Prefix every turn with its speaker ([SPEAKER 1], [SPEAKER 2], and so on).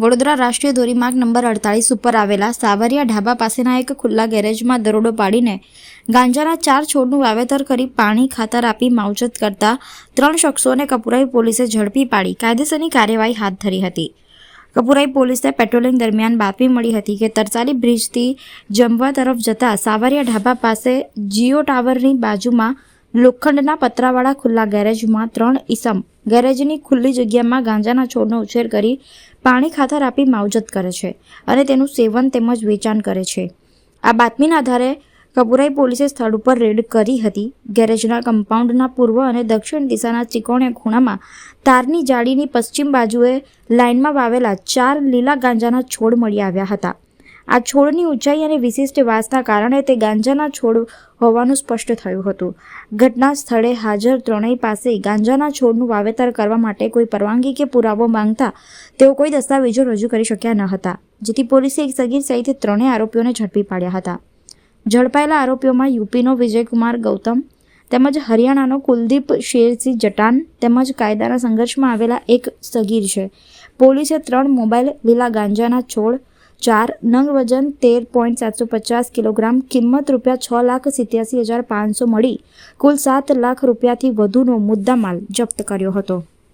[SPEAKER 1] વડોદરા રાષ્ટ્રીય ધોરીમાર્ગ નંબર 48 ઉપર આવેલા સાવરિયા ઢાબા પાસેના એક ખુલ્લા ગેરેજમાં દરોડો પાડીને ગાંજાના 4 છોડનું વાવેતર કરી પાણી ખાતર આપી માવજત કરતા 3 શખ્સોને કપુરાઈ પોલીસે ઝડપી પાડી કાયદેસરની કાર્યવાહી હાથ ધરી હતી। કપુરાઈ પોલીસને પેટ્રોલિંગ દરમિયાન બાતમી મળી હતી કે તરસાલી બ્રિજથી જમવા તરફ જતા સાવરિયા ઢાબા પાસે જીઓ ટાવરની બાજુમાં લોખંડના પતરાવાળા ખુલ્લા ગેરેજમાં 3 ઈસમ ગેરેજની ખુલ્લી જગ્યામાં ગાંજાના છોડનો ઉછેર કરી પાણી ખાતર આપી માવજત કરે છે અને તેનું સેવન તેમજ વેચાણ કરે છે। આ બાતમીના આધારે કપુરાઈ પોલીસે સ્થળ ઉપર રેડ કરી હતી। ગેરેજના કમ્પાઉન્ડના પૂર્વ અને દક્ષિણ દિશાના ત્રિકોણીય ખૂણામાં તારની જાળીની પશ્ચિમ બાજુએ લાઇનમાં વાવેલા 4 લીલા ગાંજાના છોડ મળી આવ્યા હતા। આ છોડની ઊંચાઈ અને વિશિષ્ટ વાસના કારણે તે ગાંજાના છોડ હોવાનું સ્પષ્ટ થયું હતું। ઘટના સ્થળે હાજર ત્રણેય પાસે ગાંજાના છોડનું વાવેતર કરવા માટે કોઈ પરવાનગી કે પુરાવો માંગતા તેઓ કોઈ દસ્તાવેજો રજૂ કરી શક્યા ન હતા, જેથી પોલીસે એક સગીર સહિત 3 આરોપીઓને ઝડપી પાડ્યા હતા। ઝડપાયેલા આરોપીઓમાં યુપીનો વિજયકુમાર ગૌતમ તેમજ હરિયાણાનો કુલદીપ શેરસિંહ જટાન તેમજ કાયદાના સંઘર્ષમાં આવેલા એક સગીર છે। પોલીસે 3 મોબાઈલ, લીલા ગાંજાના છોડ, 4 નંગ, વજન 13.750 કિલોગ્રામ, કિંમત ₹6,87,500 મળી કુલ ₹7 લાખ થી વધુનો મુદ્દામાલ જપ્ત કર્યો હતો।